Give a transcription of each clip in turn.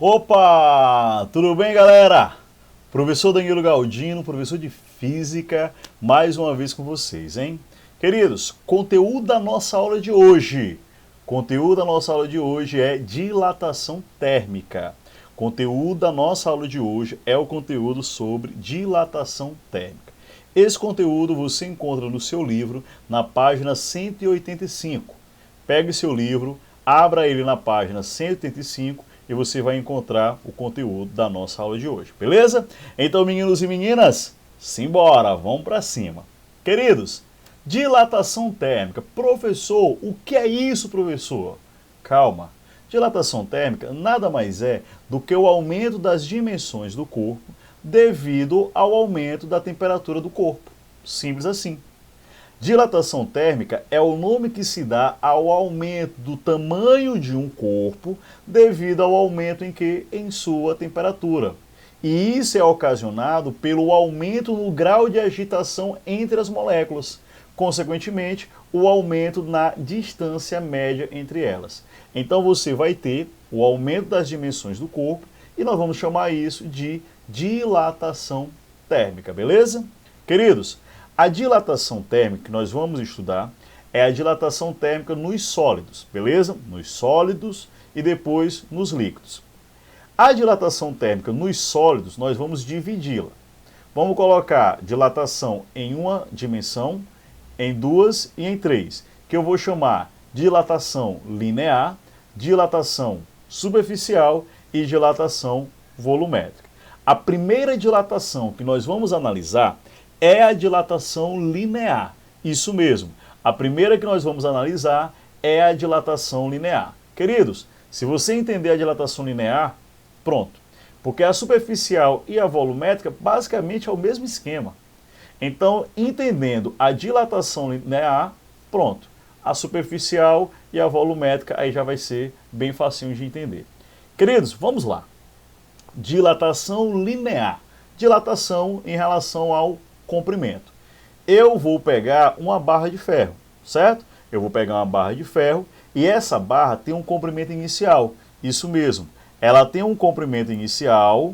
Opa! Tudo bem, galera? Professor Danilo Galdino, professor de Física, mais uma vez com vocês, hein? Queridos, conteúdo da nossa aula de hoje. Conteúdo da nossa aula de hoje é dilatação térmica. Conteúdo da nossa aula de hoje é o conteúdo sobre dilatação térmica. Esse conteúdo você encontra no seu livro, na página 185. Pegue seu livro, abra ele na página 185 e você vai encontrar o conteúdo da nossa aula de hoje, beleza? Então, meninos e meninas, simbora, vamos para cima. Queridos, dilatação térmica. Professor, o que é isso, professor? Calma. Dilatação térmica nada mais é do que o aumento das dimensões do corpo devido ao aumento da temperatura do corpo. Simples assim. Dilatação térmica é o nome que se dá ao aumento do tamanho de um corpo devido ao aumento em sua temperatura. E isso é ocasionado pelo aumento no grau de agitação entre as moléculas, consequentemente, o aumento na distância média entre elas. Então você vai ter o aumento das dimensões do corpo e nós vamos chamar isso de dilatação térmica, beleza? Queridos, a dilatação térmica que nós vamos estudar é a dilatação térmica nos sólidos, beleza? Nos sólidos e depois nos líquidos. A dilatação térmica nos sólidos, nós vamos dividi-la. Vamos colocar dilatação em uma dimensão, em duas e em três, que eu vou chamar dilatação linear, dilatação superficial e dilatação volumétrica. A primeira dilatação que nós vamos analisar é a dilatação linear. Isso mesmo. A primeira que nós vamos analisar é a dilatação linear. Queridos, se você entender a dilatação linear, pronto. Porque a superficial e a volumétrica basicamente é o mesmo esquema. Então, entendendo a dilatação linear, pronto. A superficial e a volumétrica aí já vai ser bem facinho de entender. Queridos, vamos lá. Dilatação linear. Dilatação em relação ao comprimento. Eu vou pegar uma barra de ferro, certo? Eu vou pegar uma barra de ferro e essa barra tem um comprimento inicial. Isso mesmo. Ela tem um comprimento inicial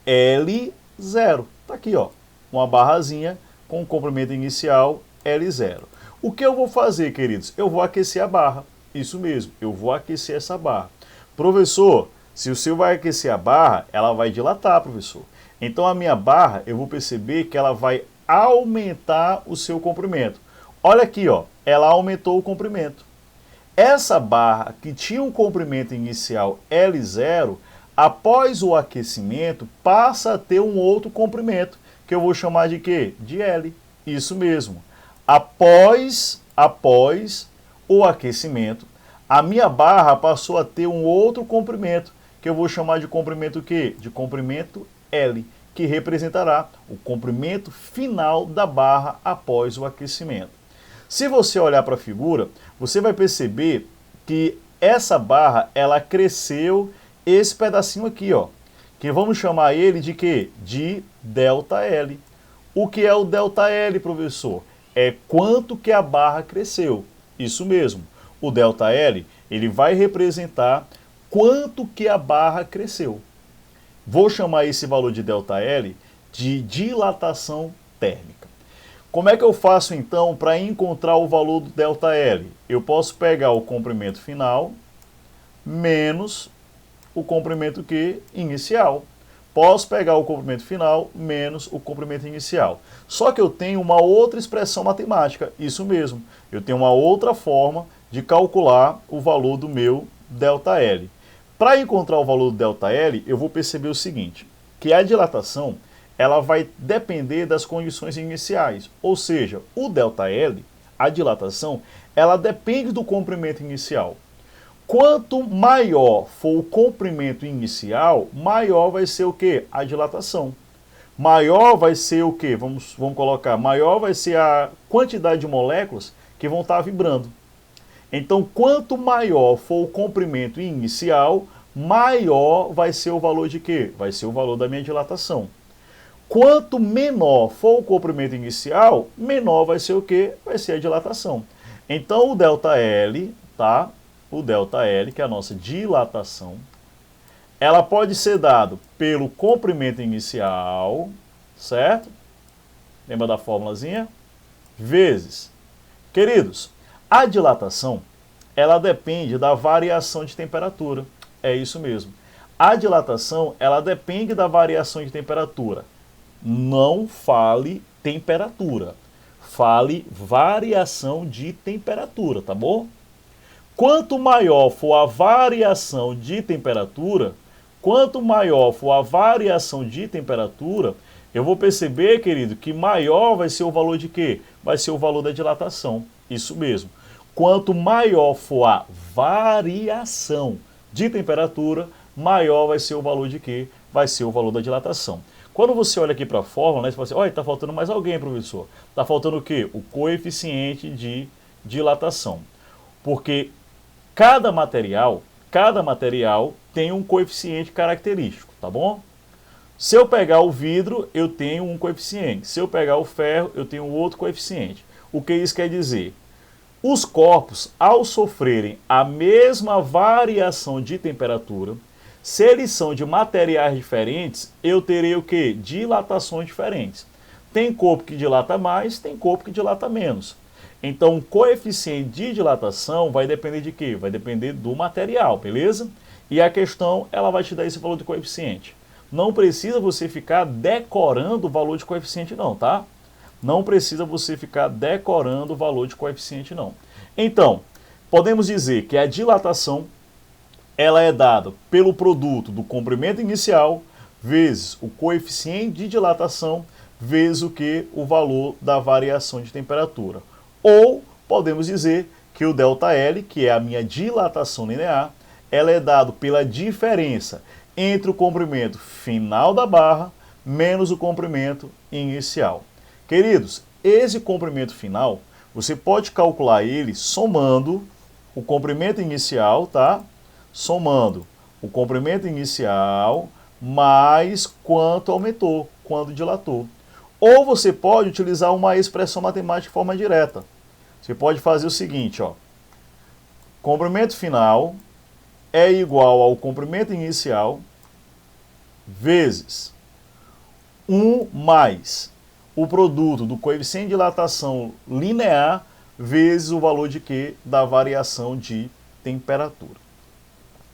L0. Tá aqui, ó. Uma barrazinha com um comprimento inicial L0. O que eu vou fazer, queridos? Eu vou aquecer a barra. Isso mesmo. Eu vou aquecer essa barra. Professor, se o senhor vai aquecer a barra, ela vai dilatar, professor. Então a minha barra, eu vou perceber que ela vai aumentar o seu comprimento. Olha aqui, ó, ela aumentou o comprimento. Essa barra que tinha um comprimento inicial L0, após o aquecimento, passa a ter um outro comprimento, que eu vou chamar de quê? De L. Isso mesmo. Após o aquecimento, a minha barra passou a ter um outro comprimento, que eu vou chamar de comprimento o quê? De comprimento L, que representará o comprimento final da barra após o aquecimento. Se você olhar para a figura, você vai perceber que essa barra, ela cresceu esse pedacinho aqui, ó, que vamos chamar ele de quê? De ΔL. O que é o ΔL, professor? É quanto que a barra cresceu. Isso mesmo. O ΔL, ele vai representar quanto que a barra cresceu. Vou chamar esse valor de ΔL de dilatação térmica. Como é que eu faço então para encontrar o valor do ΔL? Eu posso pegar o comprimento final menos o comprimento inicial. Posso pegar o comprimento final menos o comprimento inicial. Só que eu tenho uma outra expressão matemática, isso mesmo. Eu tenho uma outra forma de calcular o valor do meu ΔL. Para encontrar o valor do ΔL, eu vou perceber o seguinte, que a dilatação ela vai depender das condições iniciais, ou seja, o ΔL, a dilatação, ela depende do comprimento inicial. Quanto maior for o comprimento inicial, maior vai ser o quê? A dilatação. Maior vai ser o quê? Vamos colocar, maior vai ser a quantidade de moléculas que vão estar vibrando. Então, quanto maior for o comprimento inicial, maior vai ser o valor de quê? Vai ser o valor da minha dilatação. Quanto menor for o comprimento inicial, menor vai ser o quê? Vai ser a dilatação. Então, o ΔL, tá? O ΔL, que é a nossa dilatação, ela pode ser dada pelo comprimento inicial, certo? Lembra da formulazinha? Vezes. Queridos, a dilatação, ela depende da variação de temperatura. É isso mesmo. A dilatação, ela depende da variação de temperatura. Não fale temperatura. Fale variação de temperatura, tá bom? Quanto maior for a variação de temperatura, eu vou perceber, querido, que maior vai ser o valor de quê? Vai ser o valor da dilatação. Isso mesmo. Quanto maior for a variação de temperatura, maior vai ser o valor de quê? Vai ser o valor da dilatação. Quando você olha aqui para a fórmula, né, você fala assim, olha, está faltando mais alguém, professor. Está faltando o quê? O coeficiente de dilatação. Porque cada material tem um coeficiente característico, tá bom? Se eu pegar o vidro, eu tenho um coeficiente. Se eu pegar o ferro, eu tenho outro coeficiente. O que isso quer dizer? Os corpos, ao sofrerem a mesma variação de temperatura, se eles são de materiais diferentes, eu terei o quê? Dilatações diferentes. Tem corpo que dilata mais, tem corpo que dilata menos. Então, o coeficiente de dilatação vai depender de quê? Vai depender do material, beleza? E a questão, ela vai te dar esse valor de coeficiente. Não precisa você ficar decorando o valor de coeficiente não, tá? Não precisa você ficar decorando o valor de coeficiente não. Então, podemos dizer que a dilatação, ela é dada pelo produto do comprimento inicial vezes o coeficiente de dilatação vezes o que? O valor da variação de temperatura. Ou podemos dizer que o ΔL, que é a minha dilatação linear, ela é dado pela diferença entre o comprimento final da barra menos o comprimento inicial. Queridos, esse comprimento final, você pode calcular ele somando o comprimento inicial, tá? Somando o comprimento inicial mais quanto aumentou, quando dilatou. Ou você pode utilizar uma expressão matemática de forma direta. Você pode fazer o seguinte, ó. Comprimento final é igual ao comprimento inicial vezes 1 mais o produto do coeficiente de dilatação linear vezes o valor de quê? Da variação de temperatura.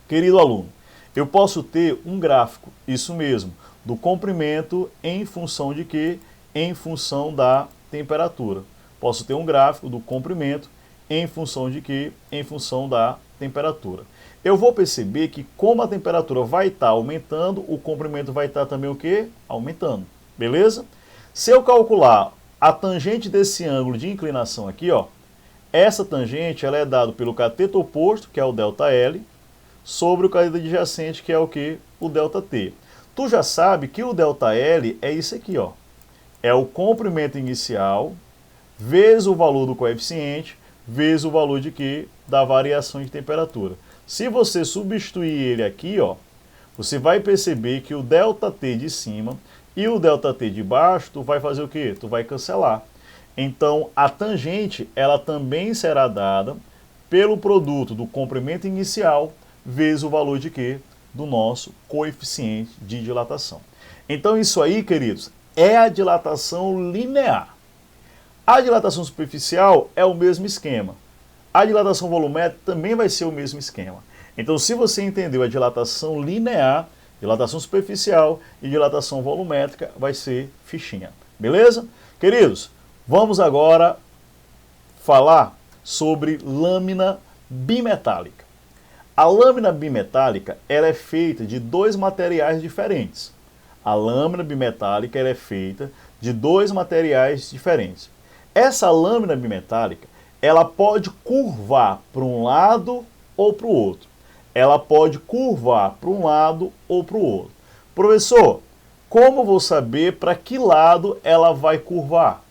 Querido aluno, eu posso ter um gráfico, isso mesmo, do comprimento em função de quê? Em função da temperatura. Posso ter um gráfico do comprimento em função de quê? Em função da temperatura. Eu vou perceber que como a temperatura vai estar aumentando, o comprimento vai estar também o quê? Aumentando. Beleza? Se eu calcular a tangente desse ângulo de inclinação aqui, ó, essa tangente ela é dada pelo cateto oposto, que é o ΔL, sobre o cateto adjacente, que é o quê? O ΔT. Tu já sabe que o ΔL é isso aqui, ó. É o comprimento inicial vezes o valor do coeficiente vezes o valor de quê? Da variação de temperatura. Se você substituir ele aqui, ó, você vai perceber que o ΔT de cima e o ΔT de baixo, tu vai fazer o quê? Tu vai cancelar. Então, a tangente, ela também será dada pelo produto do comprimento inicial vezes o valor de quê? Do nosso coeficiente de dilatação. Então, isso aí, queridos, é a dilatação linear. A dilatação superficial é o mesmo esquema. A dilatação volumétrica também vai ser o mesmo esquema. Então, se você entendeu a dilatação linear, dilatação superficial e dilatação volumétrica, vai ser fichinha. Beleza? Queridos, vamos agora falar sobre lâmina bimetálica. A lâmina bimetálica ela é feita de dois materiais diferentes. A lâmina bimetálica ela é feita de dois materiais diferentes. Essa lâmina bimetálica, ela pode curvar para um lado ou para o outro. Ela pode curvar para um lado ou para o outro. Professor, como vou saber para que lado ela vai curvar?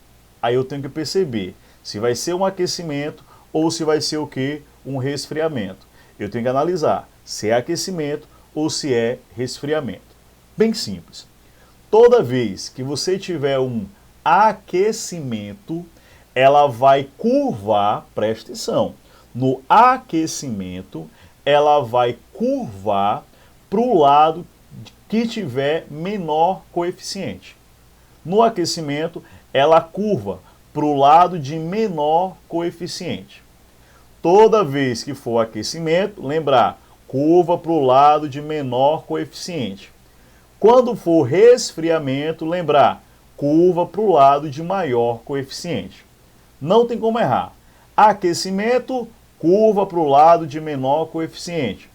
Aí eu tenho que perceber se vai ser um aquecimento ou se vai ser o quê? Um resfriamento. Eu tenho que analisar se é aquecimento ou se é resfriamento. Bem simples. Toda vez que você tiver um aquecimento, ela vai curvar, presta atenção, no aquecimento, ela vai curvar para o lado que tiver menor coeficiente. No aquecimento, ela curva para o lado de menor coeficiente. Toda vez que for aquecimento, lembrar, curva para o lado de menor coeficiente. Quando for resfriamento, lembrar, curva para o lado de maior coeficiente. Não tem como errar. Aquecimento, curva para o lado de menor coeficiente.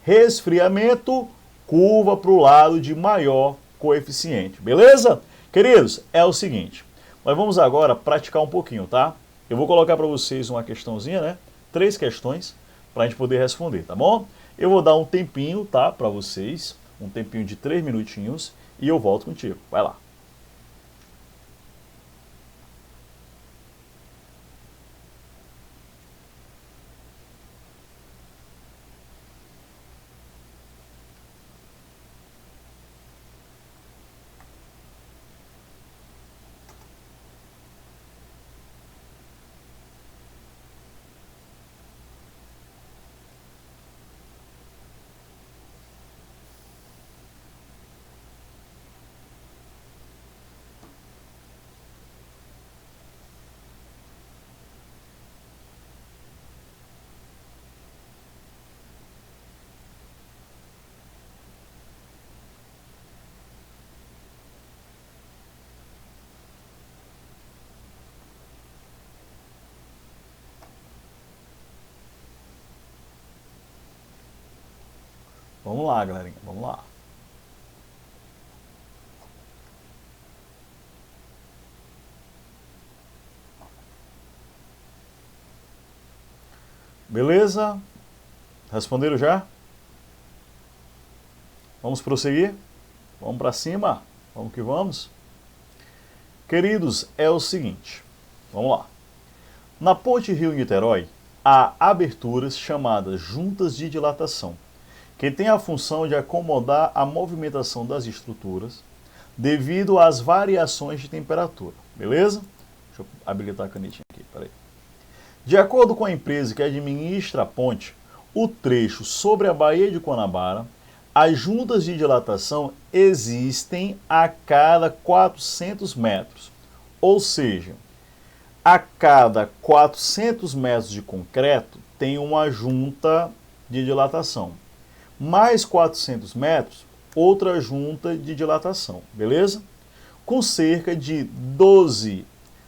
Resfriamento, curva para o lado de maior coeficiente. Beleza? Queridos, é o seguinte. Nós vamos agora praticar um pouquinho, tá? Eu vou colocar para vocês uma questãozinha, né? 3 questões para a gente poder responder, tá bom? Eu vou dar um tempinho, tá? Para vocês. Um tempinho de 3 minutinhos e eu volto contigo. Vai lá. Vamos lá, galerinha. Vamos lá. Beleza? Responderam já? Vamos prosseguir? Vamos para cima? Vamos que vamos? Queridos, é o seguinte. Vamos lá. Na ponte Rio-Niterói, há aberturas chamadas juntas de dilatação, que têm a função de acomodar a movimentação das estruturas devido às variações de temperatura. Beleza? Deixa eu habilitar a canetinha aqui, peraí. De acordo com a empresa que administra a ponte, o trecho sobre a Baía de Guanabara, as juntas de dilatação existem a cada 400 metros. Ou seja, a cada 400 metros de concreto tem uma junta de dilatação. Mais 400 metros, outra junta de dilatação. Beleza? Com cerca de 12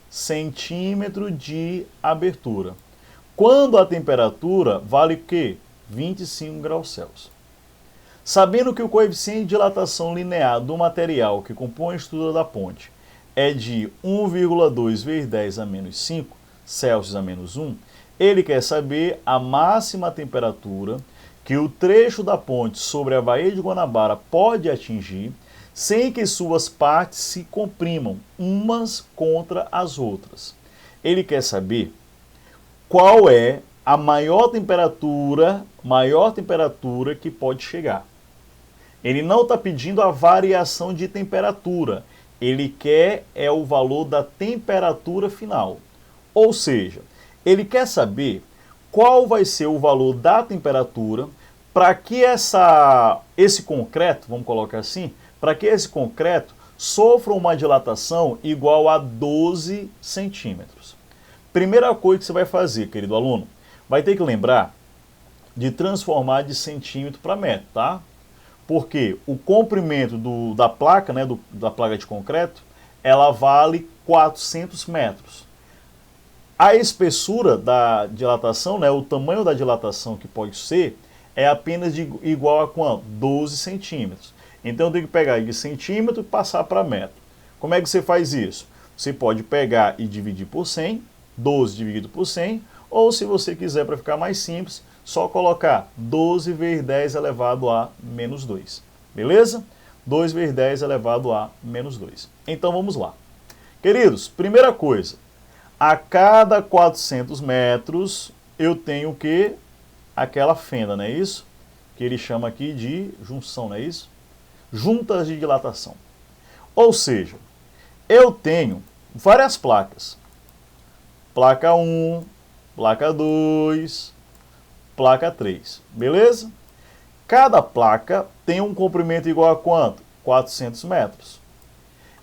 centímetros de abertura. Quando a temperatura vale o quê? 25 graus Celsius. Sabendo que o coeficiente de dilatação linear do material que compõe a estrutura da ponte é de 1,2 vezes 10 a menos 5 Celsius a menos 1, ele quer saber a máxima temperatura que o trecho da ponte sobre a Baía de Guanabara pode atingir sem que suas partes se comprimam umas contra as outras. Ele quer saber qual é a maior temperatura que pode chegar. Ele não está pedindo a variação de temperatura, ele quer é o valor da temperatura final. Ou seja, ele quer saber qual vai ser o valor da temperatura para que esse concreto, vamos colocar assim, para que esse concreto sofra uma dilatação igual a 12 centímetros. Primeira coisa que você vai fazer, querido aluno, vai ter que lembrar de transformar de centímetro para metro, tá? Porque o comprimento da placa, né, da placa de concreto, ela vale 400 metros. A espessura da dilatação, né, o tamanho da dilatação que pode ser, é apenas igual a quanto? 12 centímetros. Então eu tenho que pegar de centímetro e passar para metro. Como é que você faz isso? Você pode pegar e dividir por 100, 12 dividido por 100, ou se você quiser, para ficar mais simples, só colocar 12 vezes 10 elevado a menos 2. Beleza? 2 vezes 10 elevado a menos 2. Então vamos lá. Queridos, primeira coisa, a cada 400 metros eu tenho o quê? Aquela fenda, não é isso? Que ele chama aqui de junção, não é isso? Juntas de dilatação. Ou seja, eu tenho várias placas. Placa 1, placa 2, placa 3. Beleza? Cada placa tem um comprimento igual a quanto? 400 metros.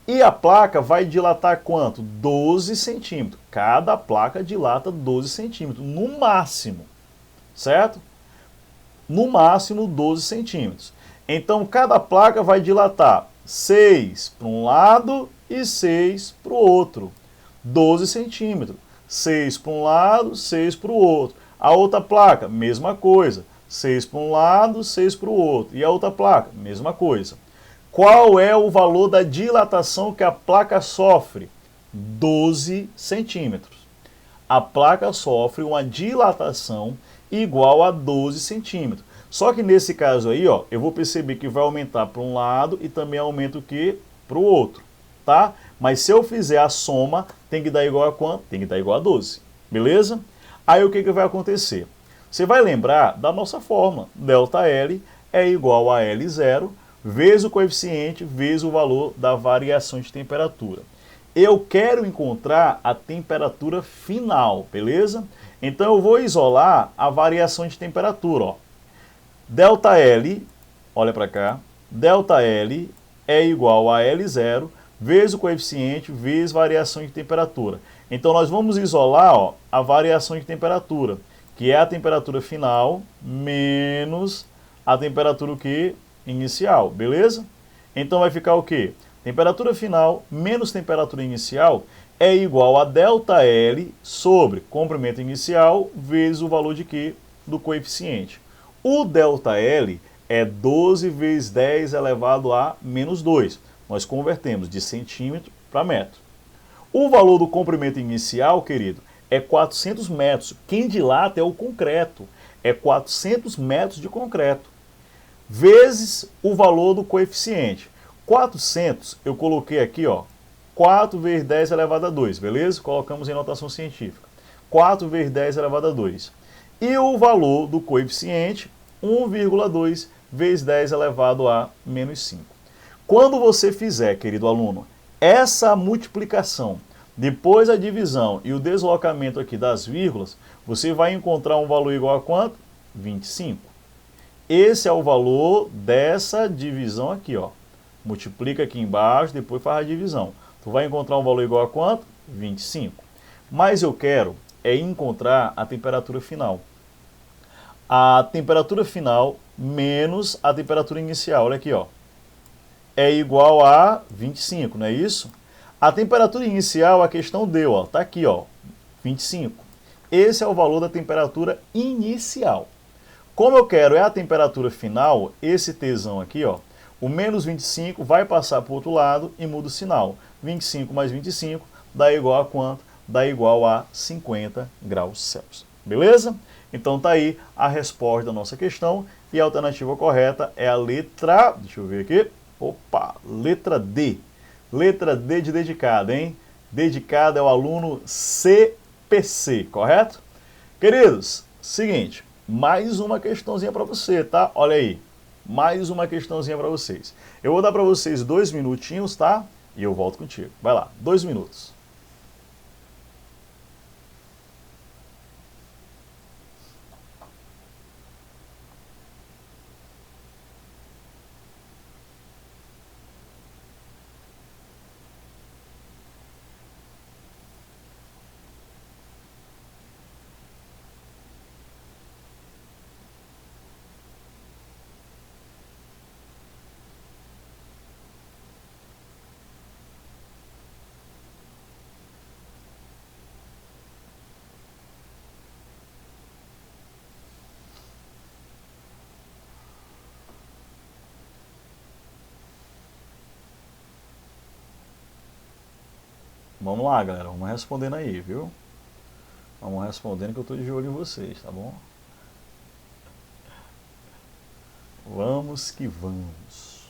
E a placa vai dilatar quanto? 12 centímetros. Cada placa dilata 12 centímetros, no máximo, certo? No máximo 12 centímetros. Então, cada placa vai dilatar 6 para um lado e 6 para o outro. 12 centímetros. 6 para um lado, 6 para o outro. A outra placa, mesma coisa. 6 para um lado, 6 para o outro. E a outra placa, mesma coisa. Qual é o valor da dilatação que a placa sofre? 12 centímetros. A placa sofre uma dilatação igual a 12 centímetros. Só que nesse caso aí, ó, eu vou perceber que vai aumentar para um lado e também aumenta o que? Para o outro, tá? Mas se eu fizer a soma, tem que dar igual a quanto? Tem que dar igual a 12, beleza? Aí o que vai acontecer? Você vai lembrar da nossa fórmula. ΔL é igual a L0 vezes o coeficiente vezes o valor da variação de temperatura. Eu quero encontrar a temperatura final, beleza? Então eu vou isolar a variação de temperatura, ó. ΔL, olha para cá, ΔL é igual a L0 vezes o coeficiente vezes variação de temperatura. Então nós vamos isolar, ó, a variação de temperatura, que é a temperatura final menos a temperatura o quê? Inicial, beleza? Então vai ficar o quê? Temperatura final menos temperatura inicial é igual a ΔL sobre comprimento inicial vezes o valor de quê? Do coeficiente. O ΔL é 12 vezes 10 elevado a menos 2. Nós convertemos de centímetro para metro. O valor do comprimento inicial, querido, é 400 metros. Quem dilata é o concreto. É 400 metros de concreto. Vezes o valor do coeficiente. 400, eu coloquei aqui, ó, 4 vezes 10 elevado a 2, beleza? Colocamos em notação científica. 4 vezes 10 elevado a 2. E o valor do coeficiente, 1,2 vezes 10 elevado a menos 5. Quando você fizer, querido aluno, essa multiplicação, depois a divisão e o deslocamento aqui das vírgulas, você vai encontrar um valor igual a quanto? 25. Esse é o valor dessa divisão aqui, ó. Multiplica aqui embaixo, depois faz a divisão. Tu vai encontrar um valor igual a quanto? 25. Mas eu quero encontrar a temperatura final. A temperatura final menos a temperatura inicial, olha aqui, ó, é igual a 25, não é isso? A temperatura inicial, a questão deu, ó, tá aqui, ó, 25. Esse é o valor da temperatura inicial. Como eu quero a temperatura final, esse Tzão aqui, ó, o menos 25 vai passar para o outro lado e muda o sinal. 25 mais 25 dá igual a quanto? Dá igual a 50 graus Celsius. Beleza? Então tá aí a resposta da nossa questão e a alternativa correta é a letra, deixa eu ver aqui, opa, letra D. Letra D de dedicado, hein? Dedicado é o aluno CPC, correto? Queridos, seguinte, mais uma questãozinha para você, tá? Olha aí, mais uma questãozinha para vocês. Eu vou dar para vocês 2 minutinhos, tá? E eu volto contigo. Vai lá, 2 minutos. Vamos lá, galera, vamos respondendo aí, viu? Vamos respondendo que eu estou de olho em vocês, tá bom? Vamos que vamos.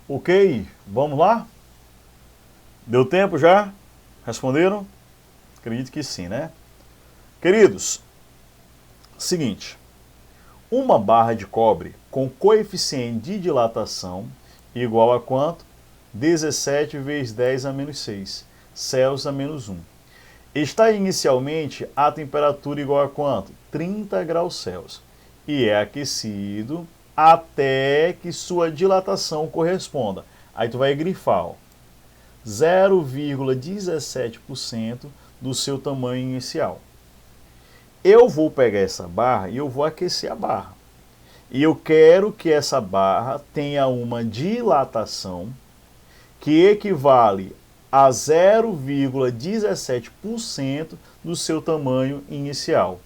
Ok, vamos lá? Deu tempo já? Responderam? Acredito que sim, né? Queridos, seguinte, uma barra de cobre com coeficiente de dilatação igual a quanto? 17 vezes 10 a menos 6, Celsius a menos 1. Está inicialmente a temperatura igual a quanto? 30 graus Celsius. E é aquecido até que sua dilatação corresponda. Aí tu vai grifar, ó, 0,17% do seu tamanho inicial. Eu vou pegar essa barra e eu vou aquecer a barra. E eu quero que essa barra tenha uma dilatação que equivale a 0,17% do seu tamanho inicial.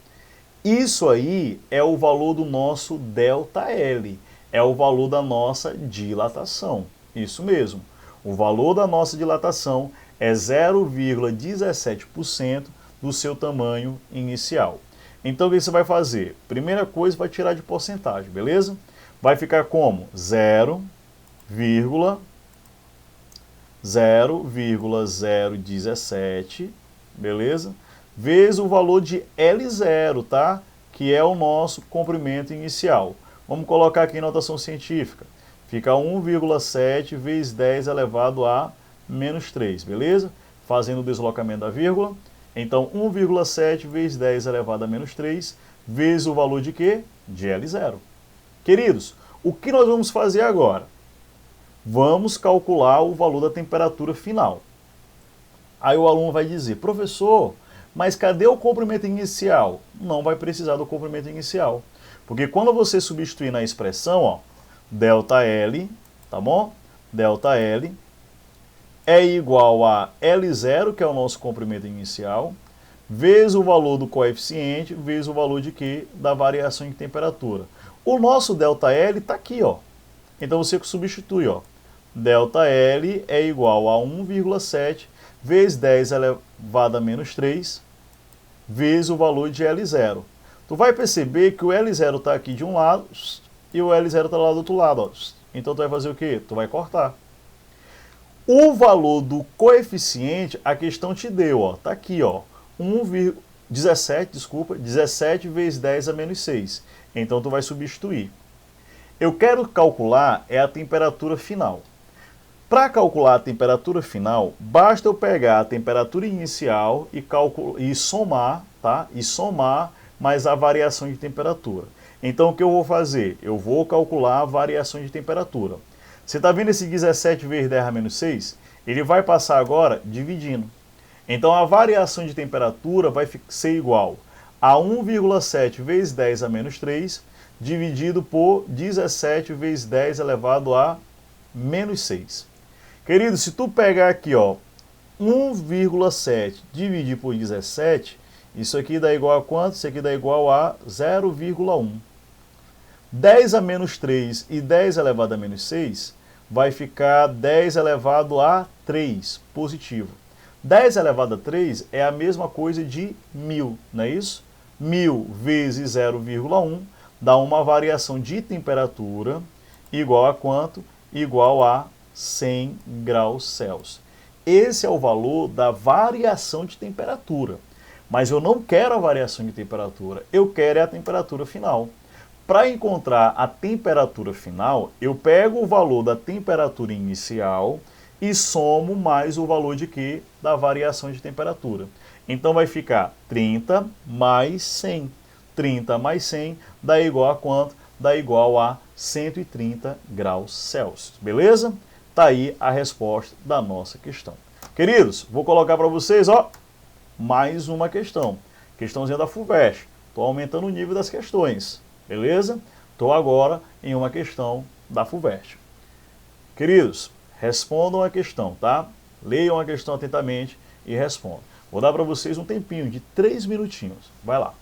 Isso aí é o valor do nosso ΔL, é o valor da nossa dilatação. Isso mesmo, o valor da nossa dilatação é 0,17% do seu tamanho inicial. Então o que você vai fazer? Primeira coisa, vai tirar de porcentagem, beleza? Vai ficar como? 0,017, beleza? Vezes o valor de L0, tá? Que é o nosso comprimento inicial. Vamos colocar aqui em notação científica. Fica 1,7 vezes 10 elevado a menos 3, beleza? Fazendo o deslocamento da vírgula. Então, 1,7 vezes 10 elevado a menos 3, vezes o valor de quê? De L0. Queridos, o que nós vamos fazer agora? Vamos calcular o valor da temperatura final. Aí o aluno vai dizer, professor, mas cadê o comprimento inicial? Não vai precisar do comprimento inicial. Porque quando você substituir na expressão, ó, ΔL, tá bom? ΔL é igual a L0, que é o nosso comprimento inicial, vezes o valor do coeficiente, vezes o valor de quê? Da variação de temperatura. O nosso ΔL está aqui, ó. Então você substitui, ó. ΔL é igual a 1,7 vezes 10 elevado a menos 3, vezes o valor de L0. Tu vai perceber que o L0 está aqui de um lado e o L0 está lá do outro lado, ó. Então tu vai fazer o quê? Tu vai cortar. O valor do coeficiente, a questão te deu, ó, tá aqui, ó, 17 vezes 10 a menos 6. Então tu vai substituir. Eu quero calcular a temperatura final. Para calcular a temperatura final, basta eu pegar a temperatura inicial e somar, tá? E somar mais a variação de temperatura. Então o que eu vou fazer? Eu vou calcular a variação de temperatura. Você está vendo esse 17 vezes 10 a menos 6? Ele vai passar agora dividindo. Então a variação de temperatura vai ser igual a 1,7 vezes 10 a menos 3, dividido por 17 vezes 10 elevado a menos 6. Querido, se tu pegar aqui, ó, 1,7 dividir por 17, isso aqui dá igual a quanto? Isso aqui dá igual a 0,1. 10 a menos 3 e 10 elevado a menos 6 vai ficar 10 elevado a 3, positivo. 10 elevado a 3 é a mesma coisa de 1000, não é isso? 1000 vezes 0,1 dá uma variação de temperatura igual a quanto? Igual a 100 graus Celsius. Esse é o valor da variação de temperatura. Mas eu não quero a variação de temperatura, eu quero a temperatura final. Para encontrar a temperatura final, eu pego o valor da temperatura inicial e somo mais o valor de quê? Da variação de temperatura. Então vai ficar 30 mais 100. 30 mais 100 dá igual a quanto? Dá igual a 130 graus Celsius. Beleza? Tá aí a resposta da nossa questão. Queridos, vou colocar para vocês, ó, mais uma questão. Questãozinha da FUVEST. Estou aumentando o nível das questões. Beleza? Estou agora em uma questão da FUVEST. Queridos, respondam a questão, tá? Leiam a questão atentamente e respondam. Vou dar para vocês um tempinho de 3 minutinhos. Vai lá.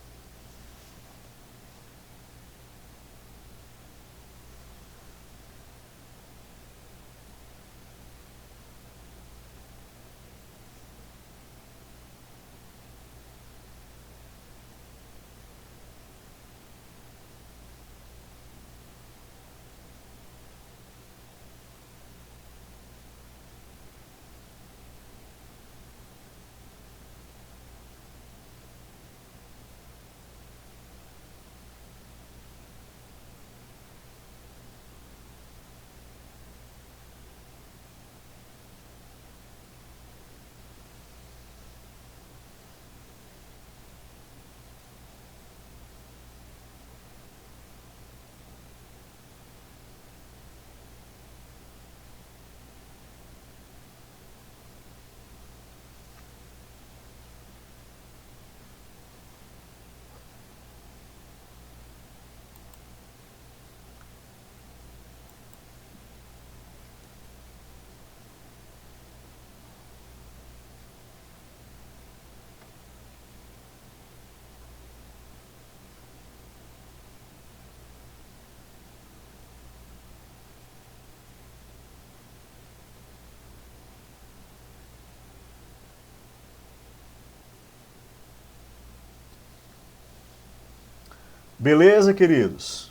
Beleza, queridos?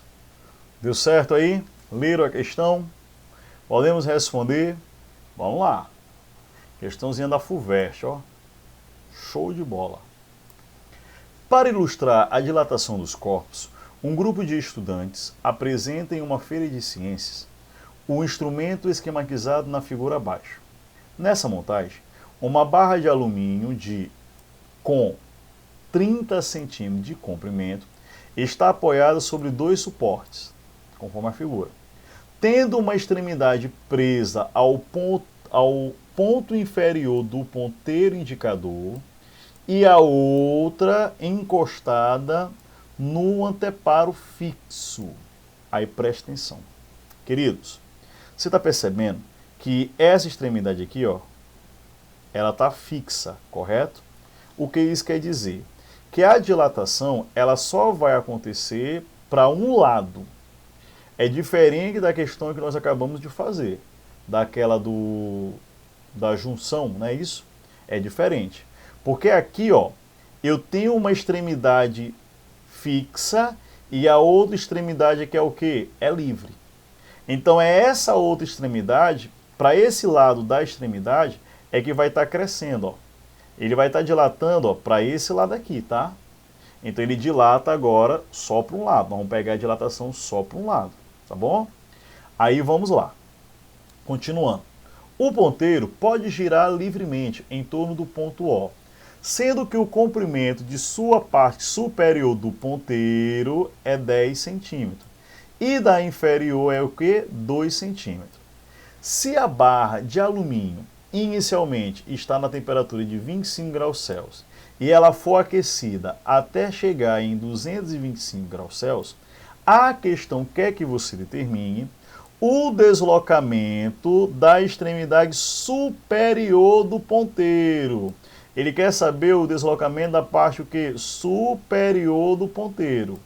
Deu certo aí? Leram a questão? Podemos responder? Vamos lá. Questãozinha da FUVEST, ó. Show de bola. Para ilustrar a dilatação dos corpos, um grupo de estudantes apresenta em uma feira de ciências o instrumento esquematizado na figura abaixo. Nessa montagem, uma barra de alumínio com 30 centímetros de comprimento está apoiada sobre dois suportes, conforme a figura, tendo uma extremidade presa ao ponto inferior do ponteiro indicador e a outra encostada no anteparo fixo. Aí presta atenção. Queridos, você está percebendo que essa extremidade aqui, ó, ela está fixa, correto? O que isso quer dizer? Que a dilatação ela só vai acontecer para um lado. É diferente da questão que nós acabamos de fazer, daquela da junção, não é isso? É diferente. Porque aqui, ó, eu tenho uma extremidade fixa e a outra extremidade aqui é o quê? É livre. Então é essa outra extremidade, para esse lado da extremidade, é que vai estar crescendo, ó. Ele vai estar dilatando, ó, para esse lado aqui, tá? Então ele dilata agora só para um lado. Vamos pegar a dilatação só para um lado, tá bom? Aí vamos lá. Continuando. O ponteiro pode girar livremente em torno do ponto O, sendo que o comprimento de sua parte superior do ponteiro é 10 centímetros e da inferior é o que? 2 centímetros. Se a barra de alumínio inicialmente está na temperatura de 25 graus Celsius e ela for aquecida até chegar em 225 graus Celsius, a questão quer que você determine o deslocamento da extremidade superior do ponteiro. Ele quer saber o deslocamento da parte o quê? Superior do ponteiro,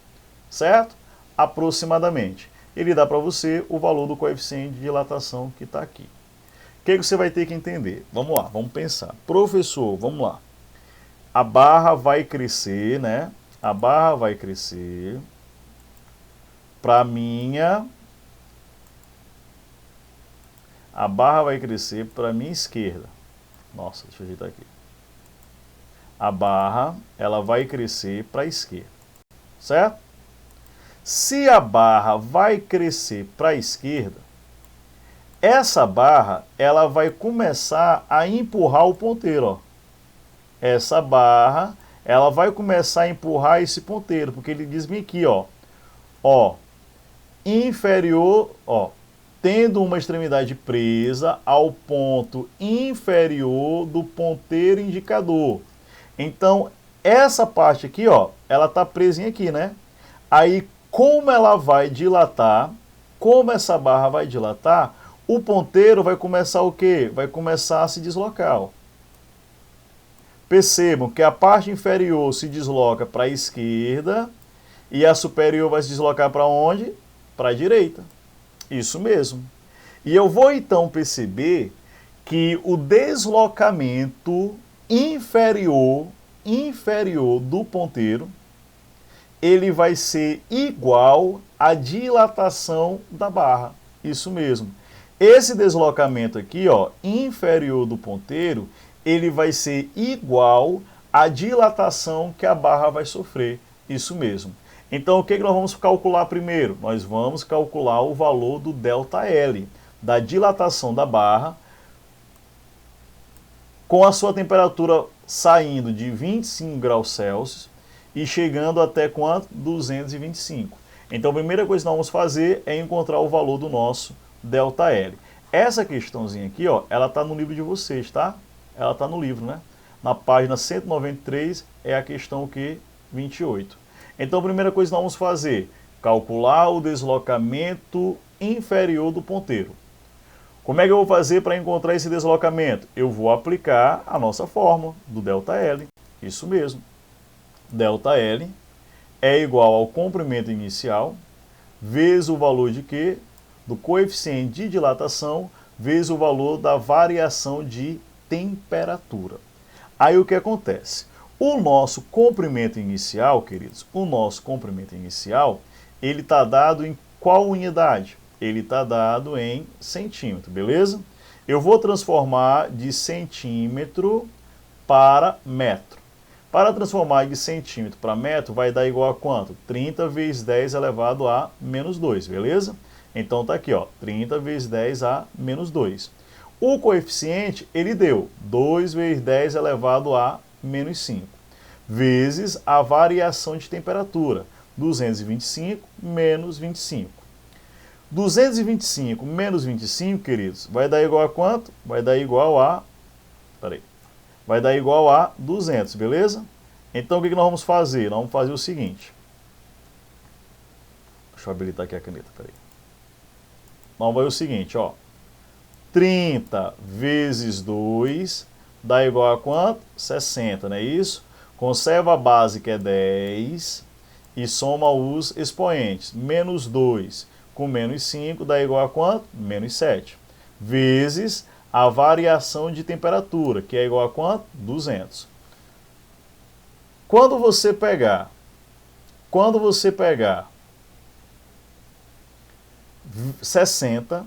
certo? Aproximadamente. Ele dá para você o valor do coeficiente de dilatação que está aqui. O que você vai ter que entender? Vamos lá, vamos pensar. Professor, vamos lá. A barra vai crescer, né? A barra vai crescer para minha... A barra vai crescer para a minha esquerda. Nossa, deixa eu ajeitar aqui. A barra, ela vai crescer para a esquerda. Certo? Se a barra vai crescer para a esquerda, essa barra, ela vai começar a empurrar o ponteiro, ó. Essa barra, ela vai começar a empurrar esse ponteiro, porque ele diz bem aqui, ó, inferior, ó, tendo uma extremidade presa ao ponto inferior do ponteiro indicador. Então, essa parte aqui, ó, ela tá presinha aqui, né? Aí, como ela vai dilatar, como essa barra vai dilatar, o ponteiro vai começar o quê? Vai começar a se deslocar, ó. Percebam que a parte inferior se desloca para a esquerda e a superior vai se deslocar para onde? Para a direita. Isso mesmo. E eu vou então perceber que o deslocamento inferior do ponteiro, ele vai ser igual à dilatação da barra. Isso mesmo. Esse deslocamento aqui, ó, inferior do ponteiro, ele vai ser igual à dilatação que a barra vai sofrer. Isso mesmo. Então, o que nós vamos calcular primeiro? Nós vamos calcular o valor do ΔL, da dilatação da barra, com a sua temperatura saindo de 25 graus Celsius e chegando até quanto? 225. Então, a primeira coisa que nós vamos fazer é encontrar o valor do nosso ΔL. Essa questãozinha aqui, ó, ela está no livro de vocês, tá? Ela está no livro, né? Na página 193 é a questão que 28. Então, a primeira coisa que nós vamos fazer, calcular o deslocamento inferior do ponteiro. Como é que eu vou fazer para encontrar esse deslocamento? Eu vou aplicar a nossa fórmula do ΔL. Isso mesmo. ΔL é igual ao comprimento inicial vezes o valor de quê? Do coeficiente de dilatação vezes o valor da variação de temperatura. Aí o que acontece? O nosso comprimento inicial, queridos, o nosso comprimento inicial, ele está dado em qual unidade? Ele está dado em centímetro, beleza? Eu vou transformar de centímetro para metro. Para transformar de centímetro para metro, vai dar igual a quanto? 30 vezes 10 elevado a menos 2, beleza? Então tá aqui, ó, 30 vezes 10 a menos 2. O coeficiente, ele deu 2 vezes 10 elevado a menos 5, vezes a variação de temperatura, 225 menos 25. 225 menos 25, queridos, vai dar igual a quanto? Vai dar igual a... Vai dar igual a 200, beleza? Então o que nós vamos fazer? Nós vamos fazer o seguinte. Deixa eu habilitar aqui a caneta, peraí. Nós vamos fazer o seguinte, ó. 30 vezes 2 dá igual a quanto? 60, não é isso? Conserva a base, que é 10, e soma os expoentes. Menos 2 com menos 5 dá igual a quanto? Menos 7. Vezes a variação de temperatura, que é igual a quanto? 200. Quando você pegar 60,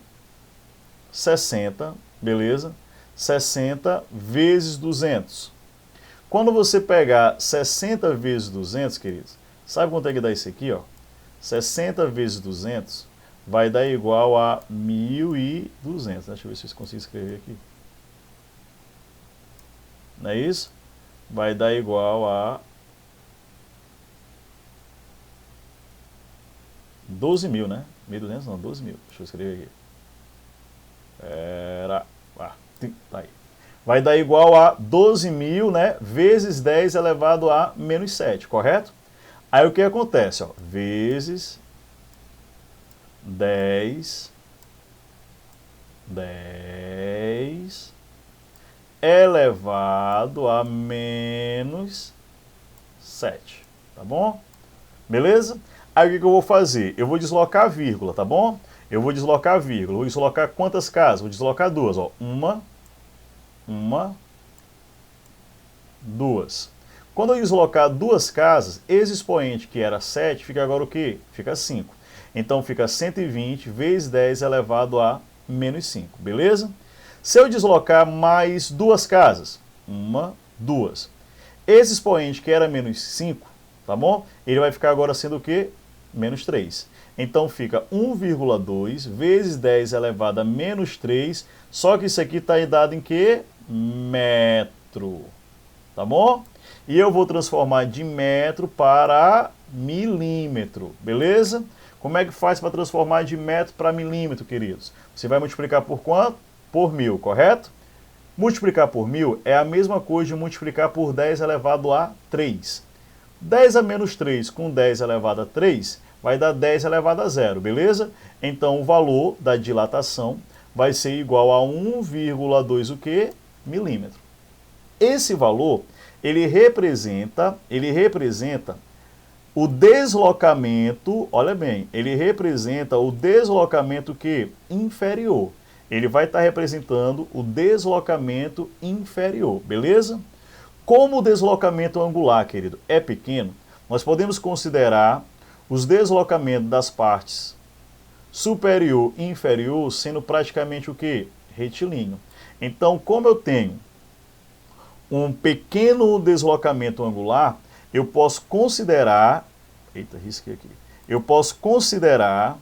beleza? 60 vezes 200. Quando você pegar 60 vezes 200, queridos, sabe quanto é que dá isso aqui, ó? 60 vezes 200 vai dar igual a 1.200. Deixa eu ver se eu consigo escrever aqui. Não é isso? Vai dar igual a 12.000, né? 1.200 não, 12.000. Deixa eu escrever aqui. Tá aí. Vai dar igual a 12.000, né? Vezes 10 elevado a menos 7, correto? Aí o que acontece? Ó, vezes 10 elevado a menos 7, tá bom? Beleza? Aí o que eu vou fazer? Eu vou deslocar a vírgula, tá bom? Eu vou deslocar a vírgula. Vou deslocar quantas casas? Vou deslocar duas, ó. Uma, duas. Quando eu deslocar duas casas, esse expoente que era 7, fica agora o quê? Fica 5. Então fica 120 vezes 10 elevado a menos 5, beleza? Se eu deslocar mais duas casas, uma, duas. Esse expoente que era menos 5, tá bom? Ele vai ficar agora sendo o quê? Menos 3. Então fica 1,2 vezes 10 elevado a menos 3, só que isso aqui está dado em quê? Metro, tá bom? E eu vou transformar de metro para milímetro, beleza? Como é que faz para transformar de metro para milímetro, queridos? Você vai multiplicar por quanto? Por 1.000, correto? Multiplicar por 1.000 é a mesma coisa de multiplicar por 10 elevado a 3. 10 a menos 3 com 10 elevado a 3 vai dar 10 elevado a 0, beleza? Então o valor da dilatação vai ser igual a 1,2 o quê? Milímetro. Esse valor, ele representa o deslocamento, olha bem, ele representa o deslocamento que? Inferior. Ele vai estar representando o deslocamento inferior, beleza? Como o deslocamento angular, querido, é pequeno, nós podemos considerar os deslocamentos das partes superior e inferior sendo praticamente o quê? Retilíneo. Então, como eu tenho um pequeno deslocamento angular, eu posso considerar, risquei aqui. Eu posso considerar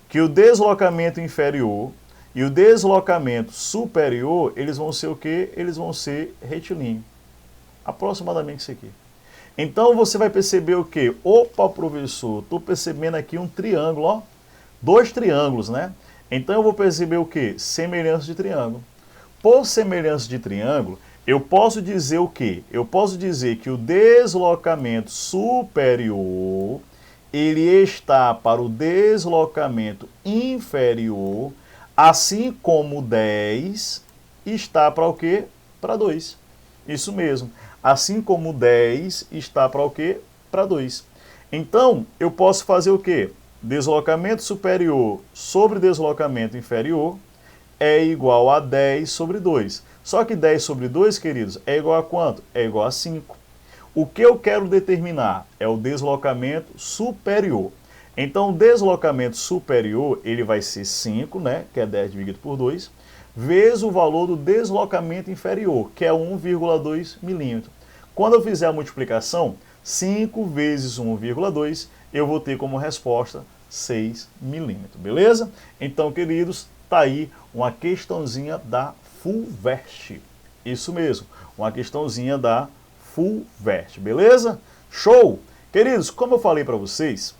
que o deslocamento inferior e o deslocamento superior, eles vão ser o quê? Eles vão ser retilíneo. Aproximadamente isso aqui. Então você vai perceber o quê? Opa, professor, estou percebendo aqui um triângulo, ó. Dois triângulos, né? Então eu vou perceber o quê? Semelhança de triângulo. Por semelhança de triângulo, eu posso dizer o quê? Eu posso dizer que o deslocamento superior, ele está para o deslocamento inferior, assim como 10 está para o quê? Para 2. Isso mesmo. Assim como 10 está para o quê? Para 2. Então, eu posso fazer o quê? Deslocamento superior sobre deslocamento inferior é igual a 10 sobre 2. Só que 10 sobre 2, queridos, é igual a quanto? É igual a 5. o que eu quero determinar é o deslocamento superior. Então, o deslocamento superior, ele vai ser 5, né, que é 10 dividido por 2, vezes o valor do deslocamento inferior, que é 1,2 milímetro. Quando eu fizer a multiplicação, 5 vezes 1,2, eu vou ter como resposta 6 milímetros, beleza? Então, queridos, tá aí uma questãozinha da FUVEST. Isso mesmo, uma questãozinha da FUVEST, beleza? Show! Queridos, como eu falei para vocês,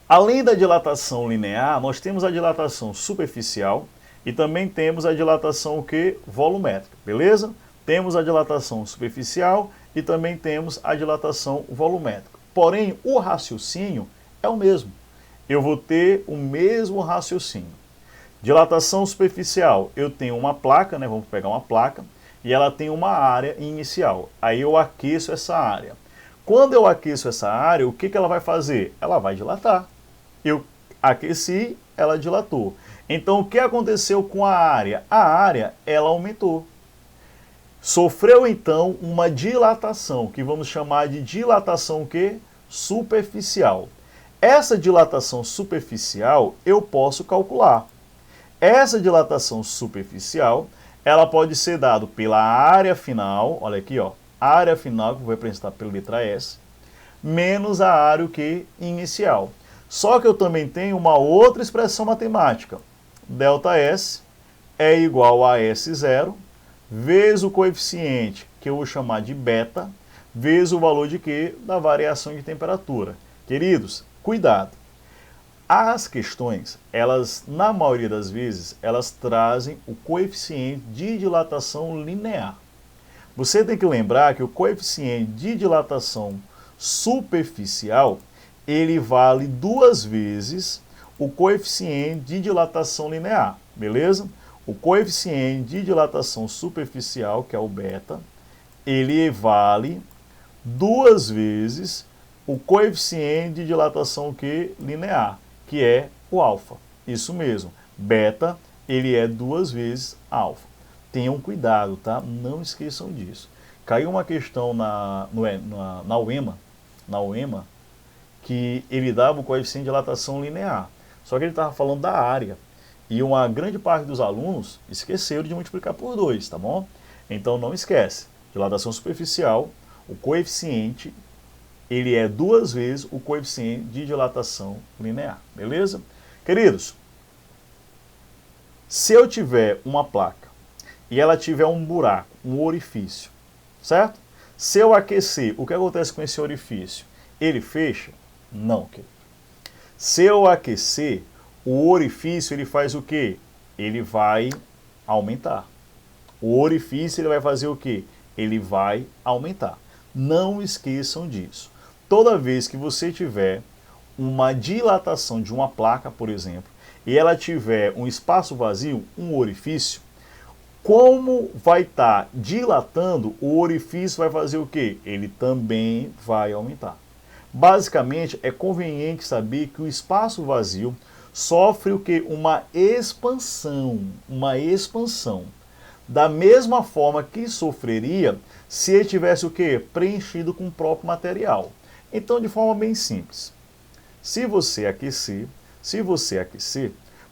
além da dilatação linear, nós temos a dilatação superficial e também temos a dilatação o quê? Volumétrica, beleza? Temos a dilatação superficial e também temos a dilatação volumétrica. Porém, o raciocínio é o mesmo. Eu vou ter o mesmo raciocínio. Dilatação superficial, eu tenho uma placa, né? Vamos pegar uma placa, e ela tem uma área inicial. Aí eu aqueço essa área. Quando eu aqueço essa área, o que ela vai fazer? Ela vai dilatar. Eu aqueci, ela dilatou. Então, o que aconteceu com a área? A área, ela aumentou. Sofreu, então, uma dilatação, que vamos chamar de dilatação o quê? Superficial. Essa dilatação superficial, eu posso calcular. Essa dilatação superficial, ela pode ser dada pela área final, olha aqui, ó, área final, que eu vou representar pela letra S, menos a área o quê? Inicial. Só que eu também tenho uma outra expressão matemática. ΔS é igual a S0 vezes o coeficiente, que eu vou chamar de beta, vezes o valor de quê? Da variação de temperatura. Queridos, cuidado. As questões, elas, na maioria das vezes, elas trazem o coeficiente de dilatação linear. Você tem que lembrar que o coeficiente de dilatação superficial, ele vale 2 vezes o coeficiente de dilatação linear, beleza? O coeficiente de dilatação superficial, que é o beta, ele vale 2 vezes o coeficiente de dilatação que? Linear, que é o alfa. Isso mesmo, beta, ele é 2 vezes alfa. Tenham cuidado, tá? Não esqueçam disso. Caiu uma questão na UEMA, que ele dava o coeficiente de dilatação linear. Só que ele estava falando da área. E uma grande parte dos alunos esqueceram de multiplicar por 2, tá bom? Então não esquece. Dilatação superficial, o coeficiente, ele é 2 vezes o coeficiente de dilatação linear, beleza? Queridos, se eu tiver uma placa e ela tiver um buraco, um orifício, certo? Se eu aquecer, o que acontece com esse orifício? Ele fecha? Não, querido. Se eu aquecer, o orifício ele faz o quê? Ele vai aumentar. O orifício ele vai fazer o quê? Ele vai aumentar. Não esqueçam disso. Toda vez que você tiver uma dilatação de uma placa, por exemplo, e ela tiver um espaço vazio, um orifício, como vai estar dilatando, o orifício vai fazer o quê? Ele também vai aumentar. Basicamente, é conveniente saber que o espaço vazio sofre o quê? Uma expansão. Da mesma forma que sofreria se ele tivesse o quê? Preenchido com o próprio material. Então, de forma bem simples, se você aquecer,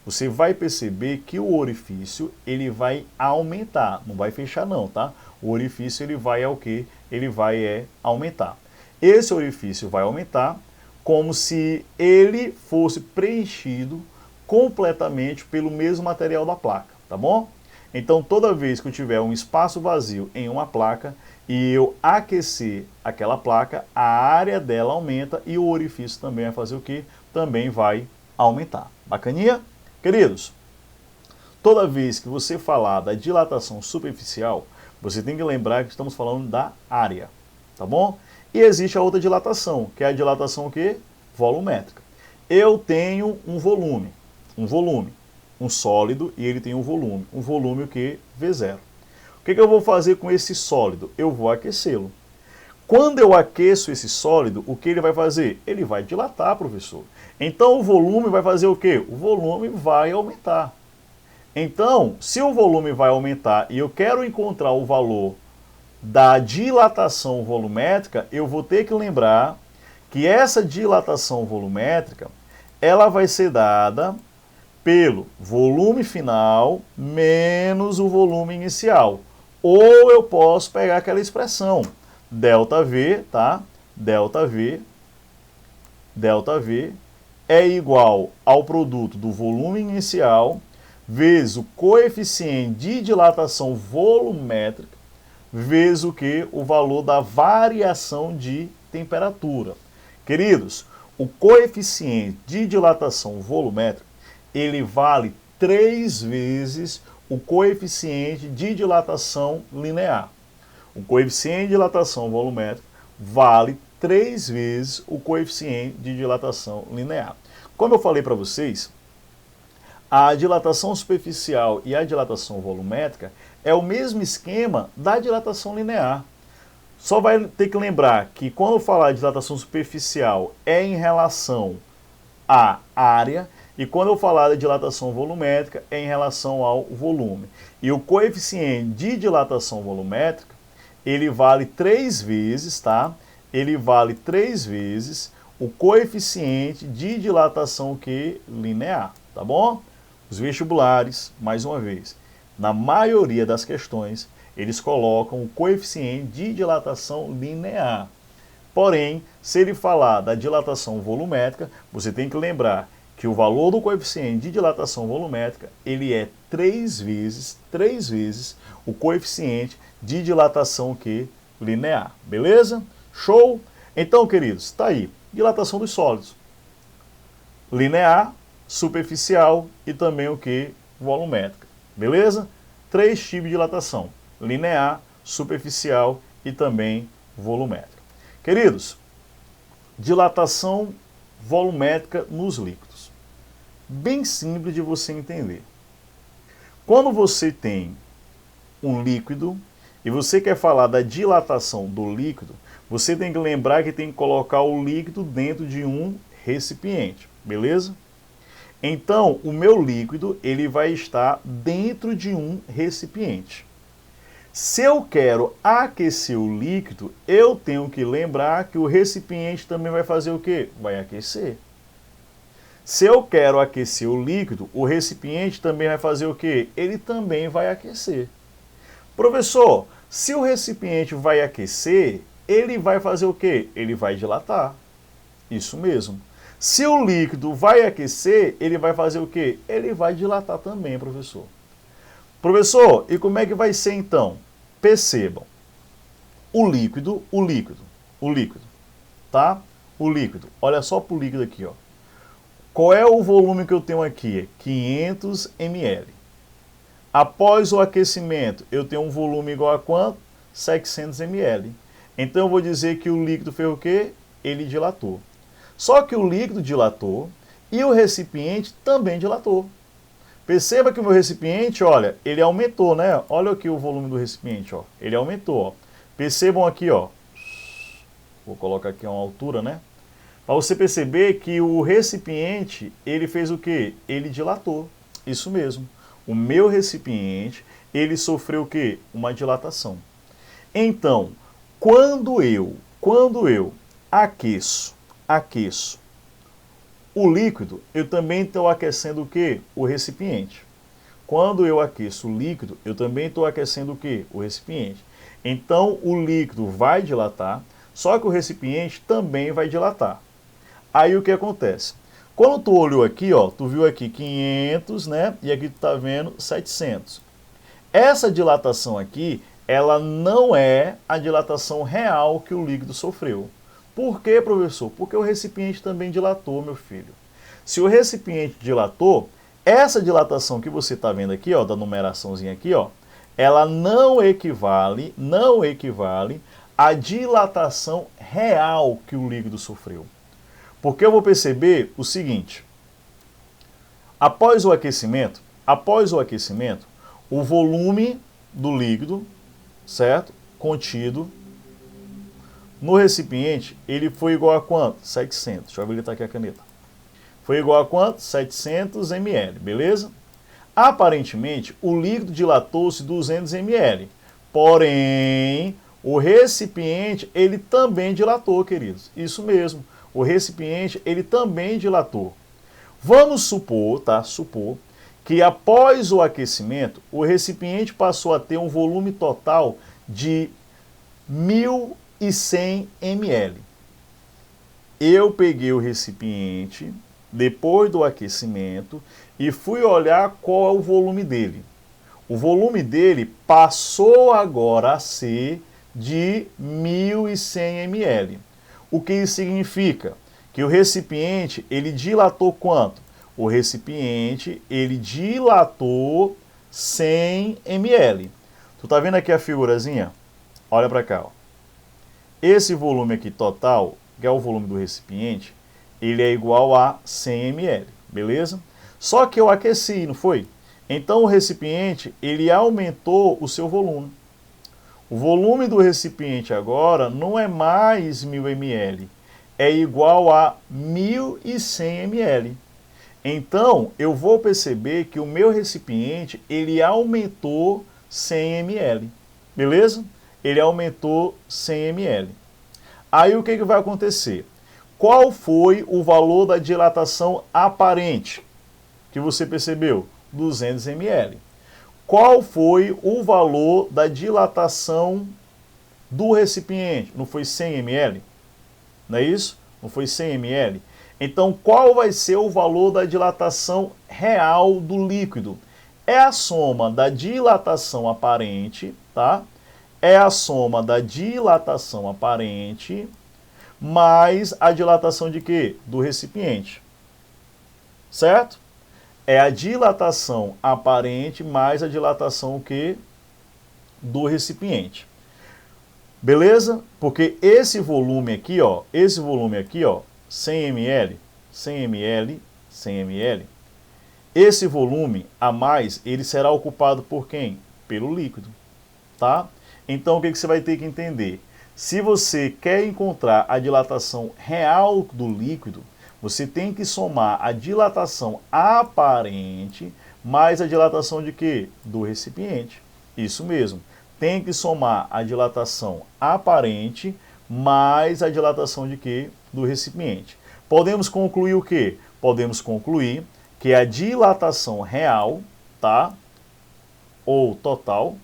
você vai perceber que o orifício ele vai aumentar, não vai fechar não, tá? O orifício ele vai o quê? Ele vai aumentar. Esse orifício vai aumentar como se ele fosse preenchido completamente pelo mesmo material da placa, tá bom? Então, toda vez que eu tiver um espaço vazio em uma placa e eu aquecer aquela placa, a área dela aumenta e o orifício também vai fazer o quê? Também vai aumentar. Bacaninha? Queridos, toda vez que você falar da dilatação superficial, você tem que lembrar que estamos falando da área, tá bom? E existe a outra dilatação, que é a dilatação o quê? Volumétrica. Eu tenho um volume, um sólido e ele tem um volume o quê? V0. O que eu vou fazer com esse sólido? Eu vou aquecê-lo. Quando eu aqueço esse sólido, o que ele vai fazer? Ele vai dilatar, professor. Então o volume vai fazer o quê? O volume vai aumentar. Então, se o volume vai aumentar e eu quero encontrar o valor da dilatação volumétrica, eu vou ter que lembrar que essa dilatação volumétrica, ela vai ser dada pelo volume final menos o volume inicial. Ou eu posso pegar aquela expressão, ΔV, tá? ΔV é igual ao produto do volume inicial vezes o coeficiente de dilatação volumétrica vezes o que? O valor da variação de temperatura. Queridos, o coeficiente de dilatação volumétrica, ele vale 3 vezes o coeficiente de dilatação linear. O coeficiente de dilatação volumétrica vale 3 vezes o coeficiente de dilatação linear. Como eu falei para vocês, a dilatação superficial e a dilatação volumétrica é o mesmo esquema da dilatação linear. Só vai ter que lembrar que quando eu falar de dilatação superficial é em relação à área e quando eu falar de dilatação volumétrica é em relação ao volume. E o coeficiente de dilatação volumétrica, ele vale 3 vezes, tá? Ele vale 3 vezes o coeficiente de dilatação linear, tá bom? Os vestibulares, mais uma vez, na maioria das questões, eles colocam o coeficiente de dilatação linear. Porém, se ele falar da dilatação volumétrica, você tem que lembrar que o valor do coeficiente de dilatação volumétrica, ele é 3 vezes o coeficiente de dilatação linear. Beleza? Show? Então, queridos, está aí. Dilatação dos sólidos. Linear, superficial e também volumétrica. Beleza? 3 tipos de dilatação. Linear, superficial e também volumétrica. Queridos, dilatação volumétrica nos líquidos. Bem simples de você entender. Quando você tem um líquido e você quer falar da dilatação do líquido, você tem que lembrar que tem que colocar o líquido dentro de um recipiente, beleza? Então, o meu líquido ele vai estar dentro de um recipiente. Se eu quero aquecer o líquido, eu tenho que lembrar que o recipiente também vai fazer o quê? Vai aquecer. Se eu quero aquecer o líquido, o recipiente também vai fazer o quê? Ele também vai aquecer. Professor, se o recipiente vai aquecer, ele vai fazer o quê? Ele vai dilatar. Isso mesmo. Se o líquido vai aquecer, ele vai fazer o quê? Ele vai dilatar também, professor. Professor, e como é que vai ser então? Percebam. O líquido, tá? O líquido. Olha só para o líquido aqui, ó. Qual é o volume que eu tenho aqui? 500 ml. Após o aquecimento, eu tenho um volume igual a quanto? 700 ml. Então eu vou dizer que o líquido fez o quê? Ele dilatou. Só que o líquido dilatou e o recipiente também dilatou. Perceba que o meu recipiente, olha, ele aumentou, né? Olha aqui o volume do recipiente, ó. Ele aumentou, ó. Percebam aqui, ó. Vou colocar aqui uma altura, né? Para você perceber que o recipiente, ele fez o quê? Ele dilatou. Isso mesmo. O meu recipiente, ele sofreu o quê? Uma dilatação. Então, quando eu aqueço o líquido, eu também estou aquecendo o quê? O recipiente. Quando eu aqueço o líquido, eu também estou aquecendo o quê? O recipiente. Então, o líquido vai dilatar, só que o recipiente também vai dilatar. Aí o que acontece? Quando tu olhou aqui, ó, tu viu aqui 500, né? E aqui tu tá vendo 700. Essa dilatação aqui, ela não é a dilatação real que o líquido sofreu. Por quê, professor? Porque o recipiente também dilatou, meu filho. Se o recipiente dilatou, essa dilatação que você está vendo aqui, ó, da numeraçãozinha aqui, ó, ela não equivale à dilatação real que o líquido sofreu. Porque eu vou perceber o seguinte: após o aquecimento, o volume do líquido, certo? Contido no recipiente, ele foi igual a quanto? 700. Deixa eu habilitar aqui a caneta. Foi igual a quanto? 700 ml, beleza? Aparentemente, o líquido dilatou-se 200 ml. Porém, O recipiente, ele também dilatou, queridos. Isso mesmo. O recipiente, ele também dilatou. Vamos supor, tá? Supor que após o aquecimento, o recipiente passou a ter um volume total de 1.100 ml. Eu peguei o recipiente depois do aquecimento e fui olhar qual é o volume dele. O volume dele passou agora a ser de 1.100 ml. O que isso significa? Que o recipiente, ele dilatou quanto? O recipiente, ele dilatou 100 ml. Tu tá vendo aqui a figurazinha? Olha para cá, ó. Esse volume aqui total, que é o volume do recipiente, ele é igual a 100 ml, beleza? Só que eu aqueci, não foi? Então o recipiente, ele aumentou o seu volume. O volume do recipiente agora não é mais 1.000 ml, é igual a 1.100 ml. Então, eu vou perceber que o meu recipiente, ele aumentou 100 ml, beleza? Ele aumentou 100 ml. Aí o que vai acontecer? Qual foi o valor da dilatação aparente que você percebeu? 200 ml. Qual foi o valor da dilatação do recipiente? Não foi 100 ml? Não é isso? Não foi 100 ml? Então, qual vai ser o valor da dilatação real do líquido? É a soma da dilatação aparente, tá? É a soma da dilatação aparente mais a dilatação de quê? Do recipiente. Certo? É a dilatação aparente mais a dilatação o quê? Do recipiente. Beleza? Porque esse volume aqui, ó, 100 ml, 100 ml, 100 ml, esse volume a mais, ele será ocupado por quem? Pelo líquido, tá? Então, o que você vai ter que entender? Se você quer encontrar a dilatação real do líquido, você tem que somar a dilatação aparente mais a dilatação de quê? Do recipiente. Isso mesmo. Tem que somar a dilatação aparente mais a dilatação de quê? Do recipiente. Podemos concluir o quê? Podemos concluir que a dilatação real, tá? Ou total,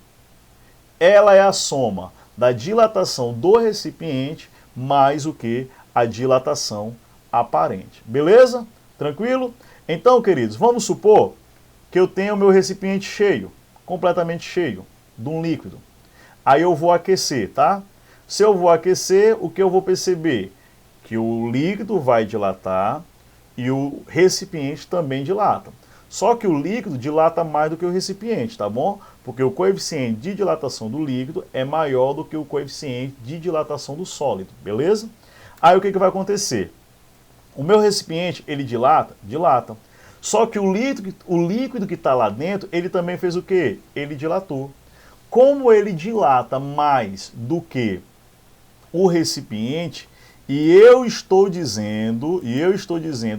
ela é a soma da dilatação do recipiente mais o que? A dilatação aparente. Beleza? Tranquilo? Então, queridos, vamos supor que eu tenho o meu recipiente cheio, completamente cheio, de um líquido. Aí eu vou aquecer, tá? Se eu vou aquecer, o que eu vou perceber? Que o líquido vai dilatar e o recipiente também dilata. Só que o líquido dilata mais do que o recipiente, tá bom? Porque o coeficiente de dilatação do líquido é maior do que o coeficiente de dilatação do sólido, beleza? Aí o que vai acontecer? O meu recipiente, ele dilata? Dilata. Só que o líquido que está lá dentro, ele também fez o quê? Ele dilatou. Como ele dilata mais do que o recipiente, e eu estou dizendo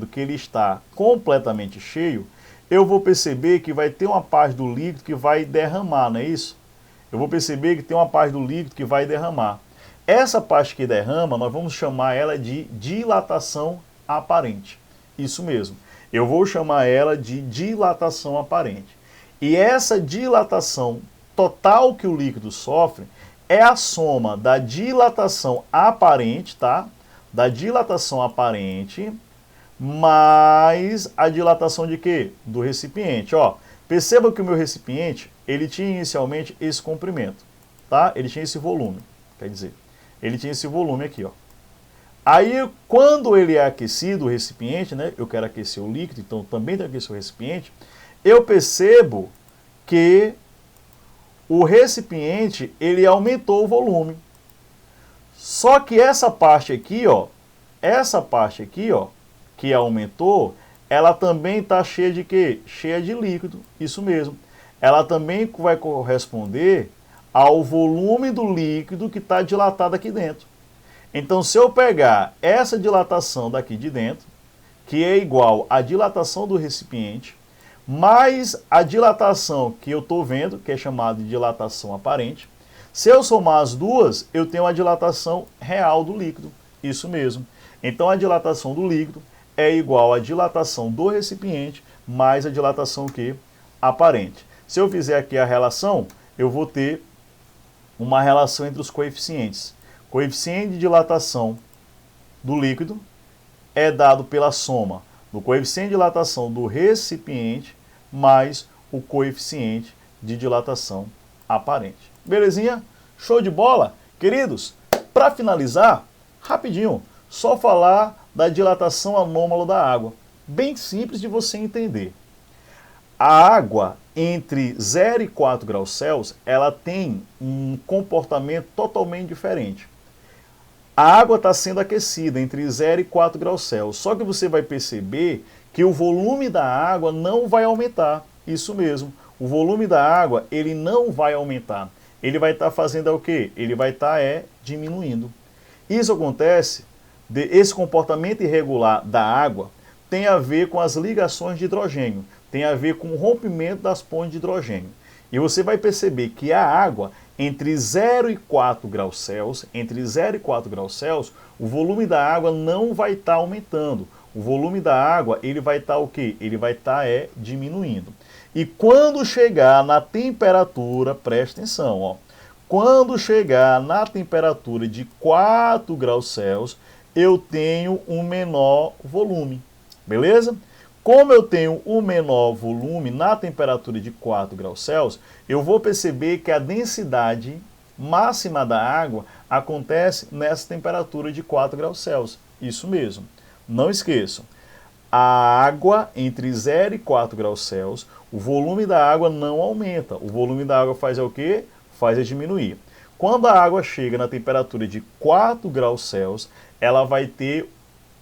que ele está completamente cheio, eu vou perceber que vai ter uma parte do líquido que vai derramar, não é isso? Eu vou perceber que tem uma parte do líquido que vai derramar. Essa parte que derrama, nós vamos chamar ela de dilatação aparente. Isso mesmo. Eu vou chamar ela de dilatação aparente. E essa dilatação total que o líquido sofre é a soma da dilatação aparente, tá? Da dilatação aparente mais a dilatação de quê? Do recipiente. Ó, perceba que o meu recipiente, ele tinha inicialmente esse comprimento, tá? Ele tinha esse volume, quer dizer, ele tinha esse volume aqui, ó. Aí, quando ele é aquecido, o recipiente, né? Eu quero aquecer o líquido, então também tenho que aquecer o recipiente. Eu percebo que o recipiente, ele aumentou o volume. Só que essa parte aqui, ó, que aumentou, ela também está cheia de quê? Cheia de líquido, isso mesmo. Ela também vai corresponder ao volume do líquido que está dilatado aqui dentro. Então, se eu pegar essa dilatação daqui de dentro, que é igual à dilatação do recipiente, mais a dilatação que eu estou vendo, que é chamada de dilatação aparente, Se eu somar as duas, eu tenho a dilatação real do líquido. Isso mesmo. Então a dilatação do líquido é igual à dilatação do recipiente mais a dilatação que aparente. Se eu fizer aqui a relação, eu vou ter uma relação entre os coeficientes. Coeficiente de dilatação do líquido é dado pela soma do coeficiente de dilatação do recipiente mais o coeficiente de dilatação aparente. Belezinha? Show de bola? Queridos, para finalizar, rapidinho, só falar da dilatação anômala da água. Bem simples de você entender. A água entre 0 e 4 graus Celsius, ela tem um comportamento totalmente diferente. A água está sendo aquecida entre 0 e 4 graus Celsius, só que você vai perceber que o volume da água não vai aumentar. Isso mesmo, o volume da água ele não vai aumentar. Ele vai estar fazendo o quê? Ele vai estar diminuindo. Isso acontece, esse comportamento irregular da água tem a ver com as ligações de hidrogênio, tem a ver com o rompimento das pontes de hidrogênio. E você vai perceber que a água, entre 0 e 4 graus Celsius, o volume da água não vai estar aumentando. O volume da água, ele vai estar o quê? Ele vai estar diminuindo. E quando chegar na temperatura, presta atenção, ó. Quando chegar na temperatura de 4 graus Celsius, eu tenho um menor volume, beleza? Como eu tenho um menor volume na temperatura de 4 graus Celsius, eu vou perceber que a densidade máxima da água acontece nessa temperatura de 4 graus Celsius. Isso mesmo. Não esqueçam. A água entre 0 e 4 graus Celsius, o volume da água não aumenta. O volume da água faz o quê? Faz diminuir. Quando a água chega na temperatura de 4 graus Celsius, ela vai ter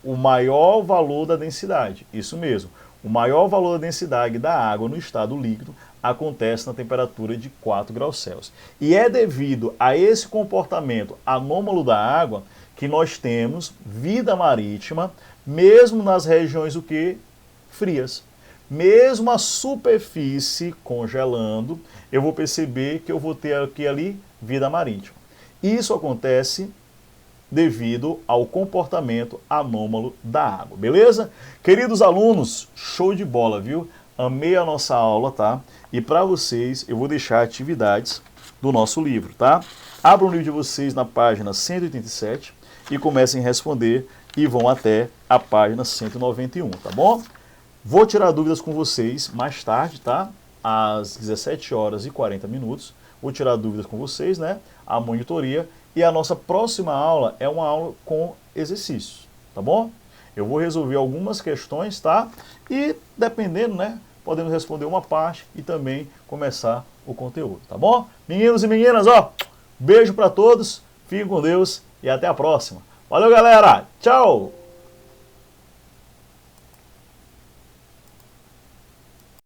o maior valor da densidade. Isso mesmo. O maior valor da densidade da água no estado líquido acontece na temperatura de 4 graus Celsius. E é devido a esse comportamento anômalo da água que nós temos vida marítima, mesmo nas regiões o quê? Frias. Mesmo a superfície congelando, eu vou perceber que eu vou ter aqui ali vida marítima. Isso acontece devido ao comportamento anômalo da água, beleza? Queridos alunos, show de bola, viu? Amei a nossa aula, tá? E para vocês, eu vou deixar atividades do nosso livro, tá? Abram o livro de vocês na página 187 e comecem a responder e vão até a página 191, tá bom? Vou tirar dúvidas com vocês mais tarde, tá? Às 17 horas e 40 minutos. Vou tirar dúvidas com vocês, né? A monitoria. E a nossa próxima aula é uma aula com exercícios, tá bom? Eu vou resolver algumas questões, tá? E dependendo, né? Podemos responder uma parte e também começar o conteúdo, tá bom? Meninos e meninas, ó, beijo para todos, fiquem com Deus e até a próxima. Valeu, galera! Tchau!